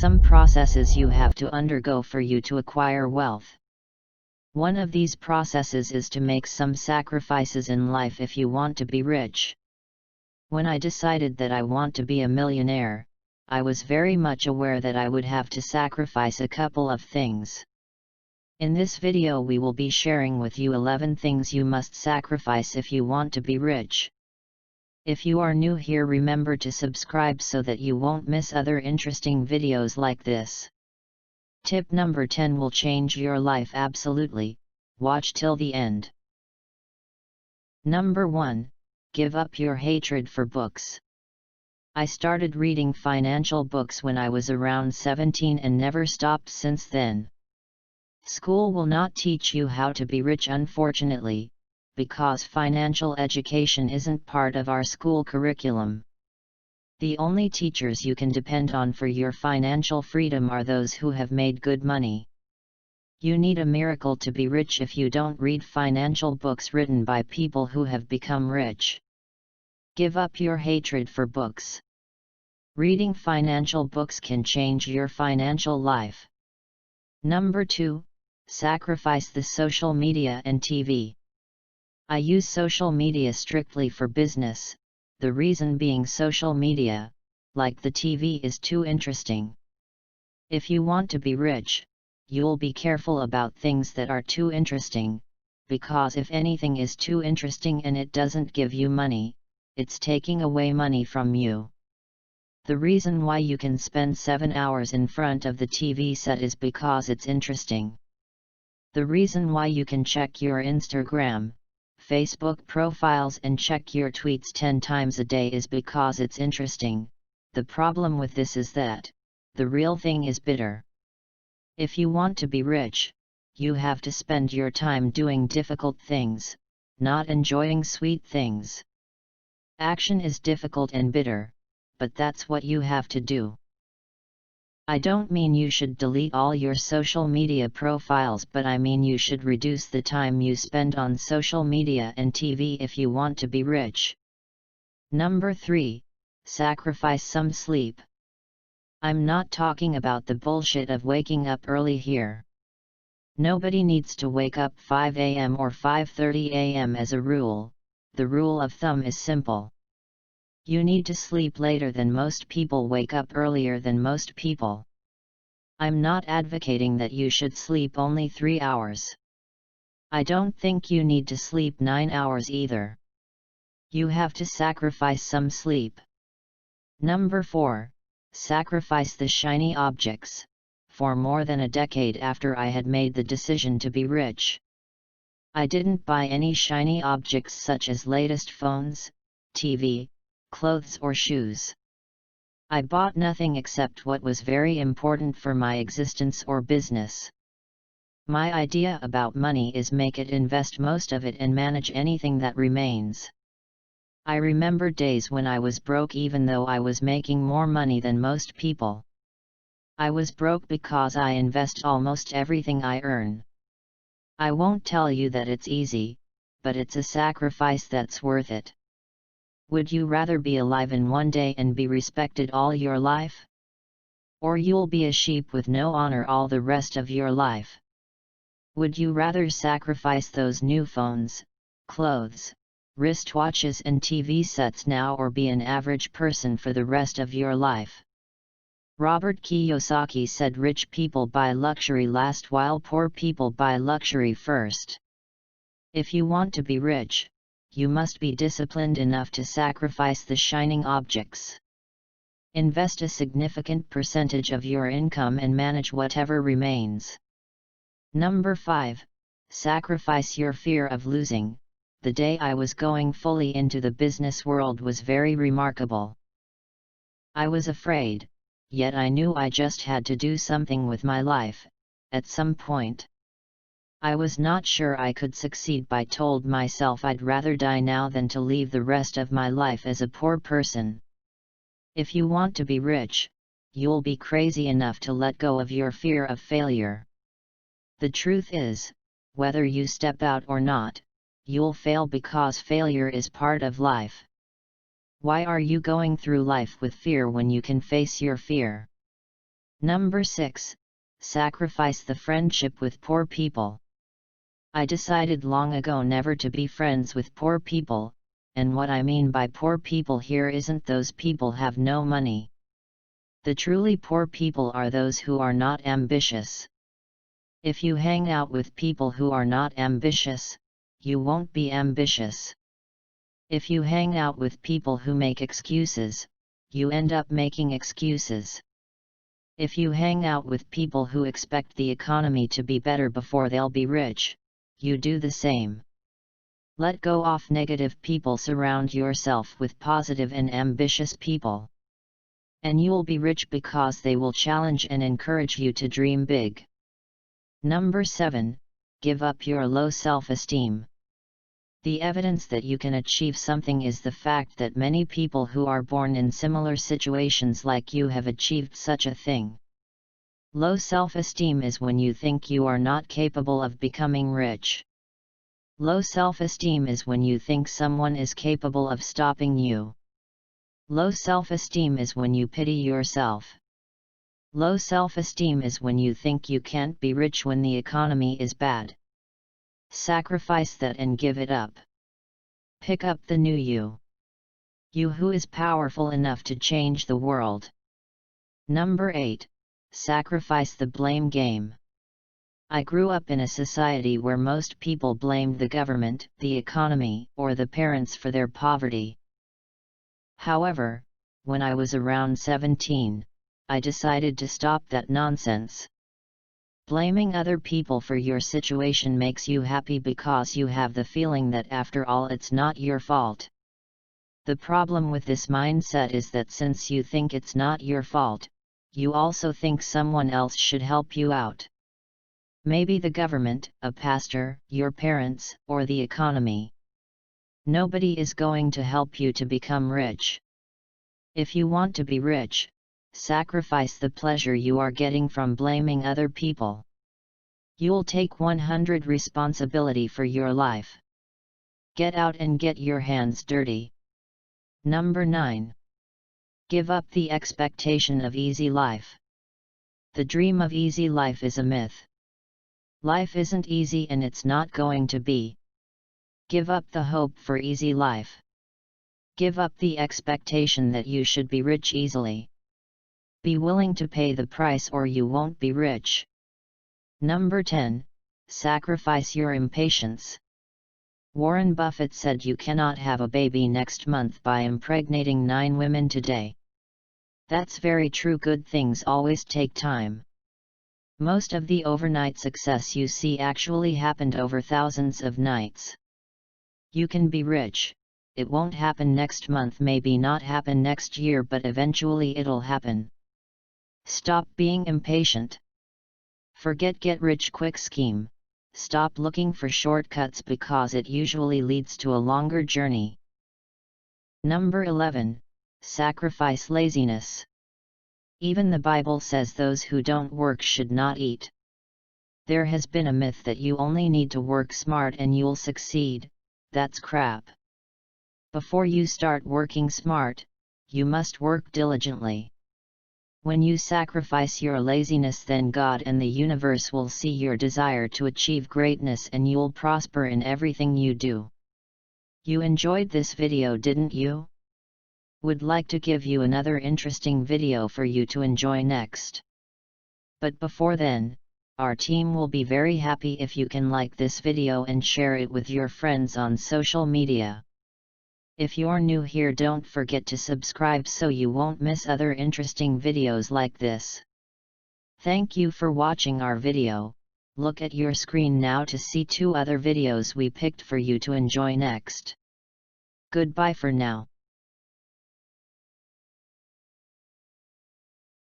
some processes you have to undergo for you to acquire wealth. One of these processes is to make some sacrifices in life if you want to be rich. When I decided that I want to be a millionaire, I was very much aware that I would have to sacrifice a couple of things. In this video we will be sharing with you 11 things you must sacrifice if you want to be rich. If you are new here, remember to subscribe so that you won't miss other interesting videos like this. Tip number 10 will change your life absolutely. Watch till the end. Number 1. Give up your hatred for books. I started reading financial books when I was around 17 and never stopped since then. School will not teach you how to be rich, unfortunately, because financial education isn't part of our school curriculum. The only teachers you can depend on for your financial freedom are those who have made good money. You need a miracle to be rich if you don't read financial books written by people who have become rich. Give up your hatred for books. Reading financial books can change your financial life. Number 2. Sacrifice the social media and TV. I use social media strictly for business, the reason being social media, like the TV, is too interesting. If you want to be rich, you'll be careful about things that are too interesting, because if anything is too interesting and it doesn't give you money, it's taking away money from you. The reason why you can spend 7 hours in front of the TV set is because it's interesting. The reason why you can check your Instagram, Facebook profiles and check your tweets 10 times a day is because it's interesting. The problem with this is that the real thing is bitter. If you want to be rich, you have to spend your time doing difficult things, not enjoying sweet things. Action is difficult and bitter, but that's what you have to do. I don't mean you should delete all your social media profiles, but I mean you should reduce the time you spend on social media and TV if you want to be rich. Number 3. Sacrifice some sleep. I'm not talking about the bullshit of waking up early here. Nobody needs to wake up 5 a.m. or 5:30 a.m. as a rule. The rule of thumb is simple. You need to sleep later than most people, wake up earlier than most people. I'm not advocating that you should sleep only 3 hours. I don't think you need to sleep 9 hours either. You have to sacrifice some sleep. Number 4. Sacrifice the shiny objects. For more than a decade after I had made the decision to be rich, I didn't buy any shiny objects such as latest phones, TV, clothes or shoes. I bought nothing except what was very important for my existence or business. My idea about money is make it, invest most of it and manage anything that remains. I remember days when I was broke even though I was making more money than most people. I was broke because I invest almost everything I earn. I won't tell you that it's easy, but it's a sacrifice that's worth it. Would you rather be alive in one day and be respected all your life? Or you'll be a sheep with no honor all the rest of your life? Would you rather sacrifice those new phones, clothes, wristwatches and TV sets now, or be an average person for the rest of your life? Robert Kiyosaki said rich people buy luxury last while poor people buy luxury first. If you want to be rich, you must be disciplined enough to sacrifice the shining objects. Invest a significant percentage of your income and manage whatever remains. Number 5. Sacrifice your fear of losing. The day I was going fully into the business world was very remarkable. I was afraid, yet I knew I just had to do something with my life, at some point. I was not sure I could succeed, but told myself I'd rather die now than to leave the rest of my life as a poor person. If you want to be rich, you'll be crazy enough to let go of your fear of failure. The truth is, whether you step out or not, you'll fail because failure is part of life. Why are you going through life with fear when you can face your fear? Number 6. Sacrifice the friendship with poor people. I decided long ago never to be friends with poor people, and what I mean by poor people here isn't those people have no money. The truly poor people are those who are not ambitious. If you hang out with people who are not ambitious, you won't be ambitious. If you hang out with people who make excuses, you end up making excuses. If you hang out with people who expect the economy to be better before they'll be rich, you do the same. Let go of negative people, surround yourself with positive and ambitious people. And you'll be rich because they will challenge and encourage you to dream big. Number 7. Give up your low self-esteem. The evidence that you can achieve something is the fact that many people who are born in similar situations like you have achieved such a thing. Low self-esteem is when you think you are not capable of becoming rich. Low self-esteem is when you think someone is capable of stopping you. Low self-esteem is when you pity yourself. Low self-esteem is when you think you can't be rich when the economy is bad. Sacrifice that and give it up. Pick up the new you. You who is powerful enough to change the world. Number 8. Sacrifice the blame game. I grew up in a society where most people blamed the government, the economy, or the parents for their poverty. However, when I was around 17, I decided to stop that nonsense. Blaming other people for your situation makes you happy because you have the feeling that after all it's not your fault. The problem with this mindset is that since you think it's not your fault, you also think someone else should help you out. Maybe the government, a pastor, your parents, or the economy. Nobody is going to help you to become rich. If you want to be rich, sacrifice the pleasure you are getting from blaming other people. You'll take 100% responsibility for your life. Get out and get your hands dirty. Number 9. Give up the expectation of easy life. The dream of easy life is a myth. Life isn't easy and it's not going to be. Give up the hope for easy life. Give up the expectation that you should be rich easily. Be willing to pay the price or you won't be rich. Number 10. Sacrifice your impatience. Warren Buffett said you cannot have a baby next month by impregnating 9 women today. That's very true. Good things always take time. Most of the overnight success you see actually happened over thousands of nights. You can be rich. It won't happen next month, maybe not happen next year, but eventually it'll happen. Stop being impatient. Forget get rich quick scheme. Stop looking for shortcuts because it usually leads to a longer journey. Number 11. Sacrifice laziness. Even the Bible says those who don't work should not eat. There has been a myth that you only need to work smart and you'll succeed. That's crap. Before you start working smart, you must work diligently. When you sacrifice your laziness, then God and the universe will see your desire to achieve greatness and you'll prosper in everything you do. You enjoyed this video, didn't you? Would like to give you another interesting video for you to enjoy next. But before then, our team will be very happy if you can like this video and share it with your friends on social media. If you're new here, don't forget to subscribe so you won't miss other interesting videos like this. Thank you for watching our video. Look at your screen now to see 2 other videos we picked for you to enjoy next. Goodbye for now.